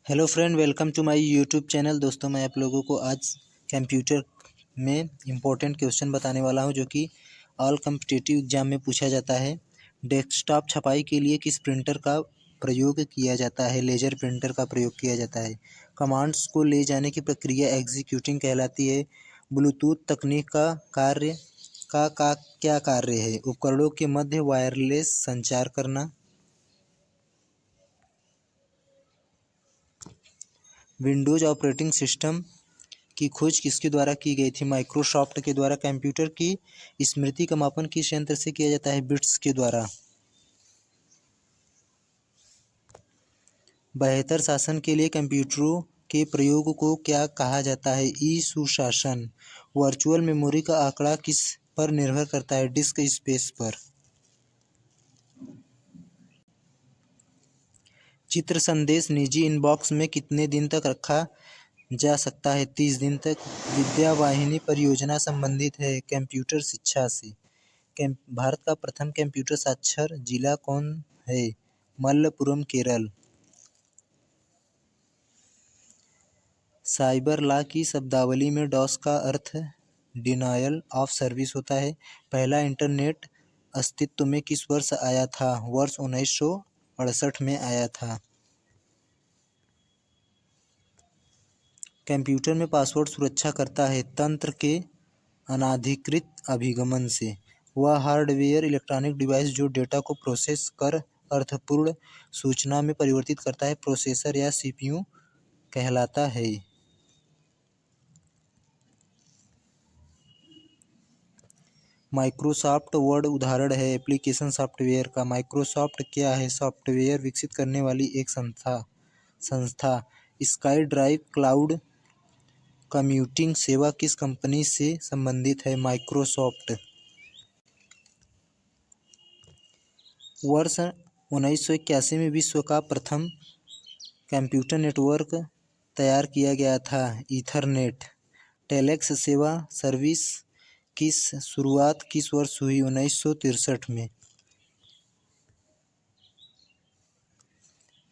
Hello friend, welcome to my YouTube channel. दोस्तों, मैं आप लोगों को आज कंप्यूटर में इम्पोर्टेंट क्वेश्चन बताने वाला हूं जो कि ऑल कम्पिटिटिव एग्जाम में पूछा जाता है। डेस्कटॉप छपाई के लिए किस प्रिंटर का प्रयोग किया जाता है? लेजर प्रिंटर का प्रयोग किया जाता है। कमांड्स को ले जाने की प्रक्रिया एग्जीक्यूटिंग कहलाती है। ब्लूटूथ तकनीक का क्या कार्य है? उपकरणों के मध्य वायरलेस संचार करना। विंडोज ऑपरेटिंग सिस्टम की खोज किसके द्वारा की गई थी? माइक्रोसॉफ्ट के द्वारा। कंप्यूटर की स्मृति का मापन किस यंत्र से किया जाता है? बिट्स के द्वारा। बेहतर शासन के लिए कंप्यूटरों के प्रयोग को क्या कहा जाता है? ई सुशासन। वर्चुअल मेमोरी का आंकड़ा किस पर निर्भर करता है? डिस्क स्पेस पर। चित्र संदेश निजी इनबॉक्स में कितने दिन तक रखा जा सकता है? 30 दिन तक। विद्या वाहिनी परियोजना संबंधित है कंप्यूटर शिक्षा से। भारत का प्रथम कंप्यूटर साक्षर जिला कौन है? मलप्पुरम, केरल। साइबर लॉ की शब्दावली में डॉस का अर्थ डिनायल ऑफ सर्विस होता है। पहला इंटरनेट अस्तित्व में किस वर्ष आया था? वर्ष 1968 में आया था। कंप्यूटर में पासवर्ड सुरक्षा करता है तंत्र के अनाधिकृत अभिगमन से। वह हार्डवेयर इलेक्ट्रॉनिक डिवाइस जो डेटा को प्रोसेस कर अर्थपूर्ण सूचना में परिवर्तित करता है प्रोसेसर या सीपीयू कहलाता है। माइक्रोसॉफ्ट वर्ड उदाहरण है एप्लीकेशन सॉफ्टवेयर का। माइक्रोसॉफ्ट क्या है? सॉफ्टवेयर विकसित करने वाली एक संस्था। स्काई ड्राइव क्लाउड कंप्यूटिंग सेवा किस कंपनी से संबंधित है? माइक्रोसॉफ्ट। वर्ष 1981 में विश्व का प्रथम कंप्यूटर नेटवर्क तैयार किया गया था, ईथरनेट। टेलेक्स सेवा सर्विस किस शुरुआत किस वर्ष हुई? 1963 में।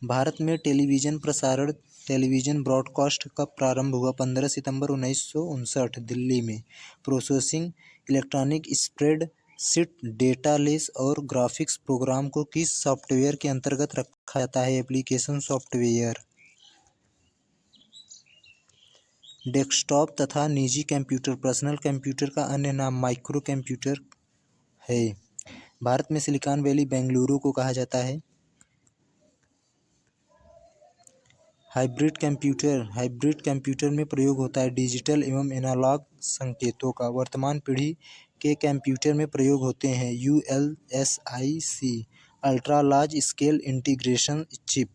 भारत में टेलीविज़न प्रसारण टेलीविज़न ब्रॉडकास्ट कब प्रारंभ हुआ? 15 सितंबर 1959 दिल्ली में। Processing electronic spread sheet database और ग्राफिक्स प्रोग्राम को किस सॉफ्टवेयर के अंतर्गत रखा जाता है? Application software. डेस्कटॉप तथा निजी कंप्यूटर पर्सनल कंप्यूटर का अन्य नाम माइक्रो कंप्यूटर है। भारत में सिलिकॉन वैली बेंगलुरु को कहा जाता है। हाइब्रिड कंप्यूटर में प्रयोग होता है डिजिटल एवं एनालॉग संकेतों का। वर्तमान पीढ़ी के कंप्यूटर में प्रयोग होते हैं ULSIC ultra large scale integration chip.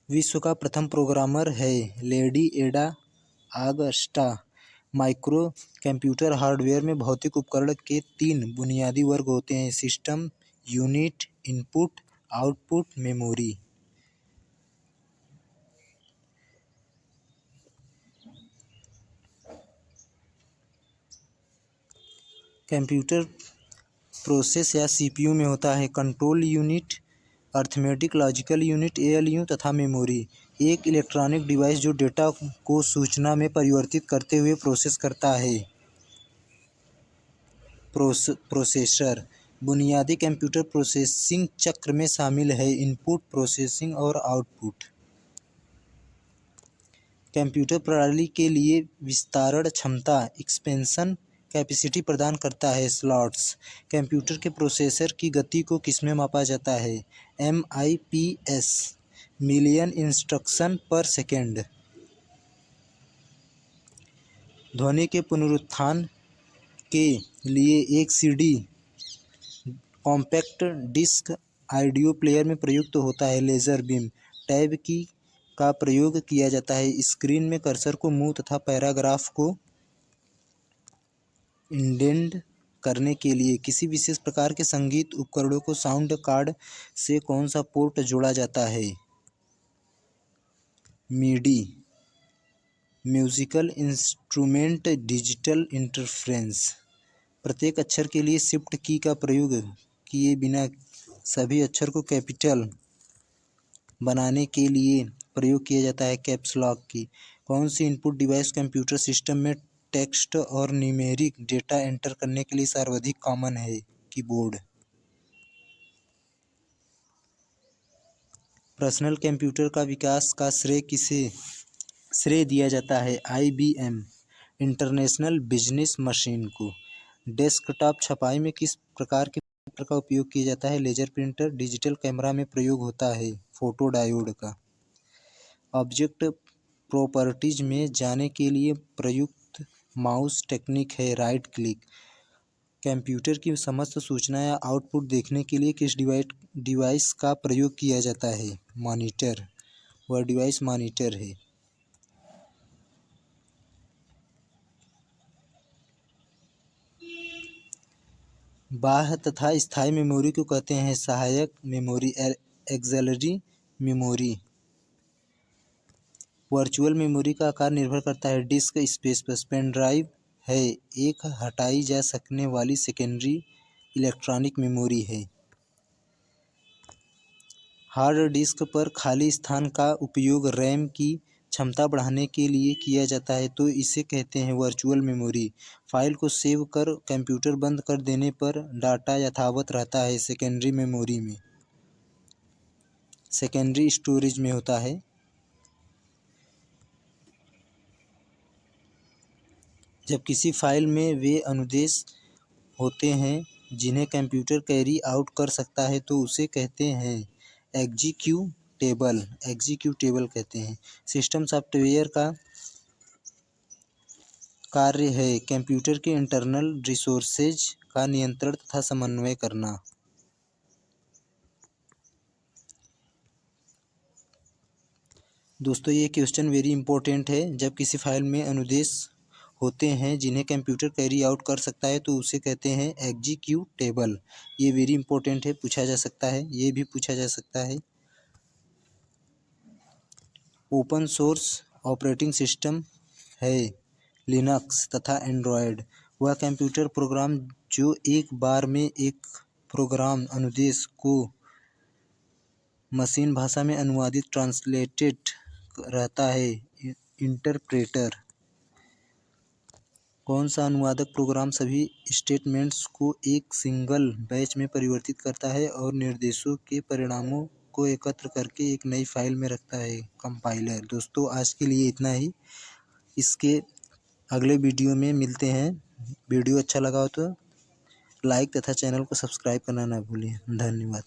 विश्व का प्रथम प्रोग्रामर है लेडी एडा आगस्टा। माइक्रो कंप्यूटर हार्डवेयर में भौतिक उपकरण के 3 बुनियादी वर्ग होते हैं system unit, input output, memory. Computer process या सीपीयू में होता है control unit, arithmetic logical unit ALU तथा मेमोरी। एक इलेक्ट्रॉनिक डिवाइस जो डेटा को सूचना में परिवर्तित करते हुए प्रोसेस करता है प्रोसेसर। बुनियादी कंप्यूटर प्रोसेसिंग चक्र में शामिल है इनपुट, प्रोसेसिंग और आउटपुट। कंप्यूटर प्रणाली के लिए विस्तारण क्षमता एक्सपेंशन कैपेसिटी प्रदान करता है स्लॉट्स। कंप्यूटर के प्रोसेसर की गति को किसमें मापा जाता है? MIPS million instruction per second. ध्वनि के पुनरुत्थान के लिए एक CD compact disc audio player में प्रयुक्त होता है लेजर बीम। टैब की का प्रयोग किया जाता है स्क्रीन में कर्सर को मूव तथा पैराग्राफ को इंडेंट करने के लिए। किसी विशेष प्रकार के संगीत उपकरणों को साउंड कार्ड से कौन सा पोर्ट जोड़ा जाता है? मिडी म्यूजिकल इंस्ट्रूमेंट डिजिटल इंटरफेरेंस। प्रत्येक अक्षर के लिए शिफ्ट की का प्रयोग किए बिना सभी अक्षर को कैपिटल बनाने के लिए प्रयोग किया जाता है कैप्स लॉक की। कौन सी इनपुट डिवाइस कंप्यूटर सिस्टम में टेक्स्ट और न्यूमेरिक डेटा एंटर करने के लिए सर्वाधिक कॉमन है? कीबोर्ड। पर्सनल कंप्यूटर का विकास का श्रेय दिया जाता है IBM इंटरनेशनल बिजनेस मशीन को। डेस्कटॉप छपाई में किस प्रकार के प्रिंटर का उपयोग किया जाता है? Laser printer. डिजिटल कैमरा में प्रयोग होता है फोटो डायोड का। ऑब्जेक्ट प्रॉपर्टीज में जाने के लिए प्रयुक्त माउस टेक्निक है राइट क्लिक। कंप्यूटर की समस्त सूचना या आउटपुट देखने के लिए किस डिवाइस का प्रयोग किया जाता है? मॉनिटर। वह डिवाइस मॉनिटर है। बाह्य तथा स्थायी मेमोरी को कहते हैं सहायक memory, axillary memory. Virtual memory का आकार निर्भर करता है डिस्क स्पेस पर। पेन ड्राइव है एक हटाई जा सकने वाली सेकेंडरी इलेक्ट्रॉनिक मेमोरी है। हार्ड डिस्क पर खाली स्थान का उपयोग रैम की क्षमता बढ़ाने के लिए किया जाता है तो इसे कहते हैं वर्चुअल मेमोरी। फाइल को सेव कर कंप्यूटर बंद कर देने पर डाटा यथावत रहता है सेकेंडरी मेमोरी में, सेकेंडरी स्टोरेज में होता है। जब किसी फाइल में वे अनुदेश होते हैं जिन्हें कंप्यूटर कैरी आउट कर सकता है तो उसे कहते हैं एग्जीक्यूटेबल कहते हैं। सिस्टम सॉफ्टवेयर का कार्य है कंप्यूटर के इंटरनल रिसोर्सेज का नियंत्रण तथा समन्वय करना। दोस्तों ये क्वेश्चन वेरी इंपॉर्टेंट है। जब किसी फाइल में अनुदेश होते हैं जिन्हें कंप्यूटर कैरी आउट कर सकता है तो उसे कहते हैं एग्जीक्यूटेबल। ये वेरी इंपॉर्टेंट है, पूछा जा सकता है, ये भी पूछा जा सकता है। ओपन सोर्स ऑपरेटिंग सिस्टम है लिनक्स तथा एंड्रॉयड। वह कंप्यूटर प्रोग्राम जो एक बार में एक प्रोग्राम अनुदेश को मशीन भाषा में अनुवादित ट्रांसलेटेड रहता है इंटरप्रेटर। कौन सा अनुवादक प्रोग्राम सभी स्टेटमेंट्स को एक सिंगल बैच में परिवर्तित करता है और निर्देशों के परिणामों को एकत्र करके एक नई फाइल में रखता है? कंपाइलर। दोस्तों आज के लिए इतना ही। इसके अगले वीडियो में मिलते हैं। वीडियो अच्छा लगा हो तो लाइक तथा चैनल को सब्सक्राइब करना ना भूलें। धन्यवाद।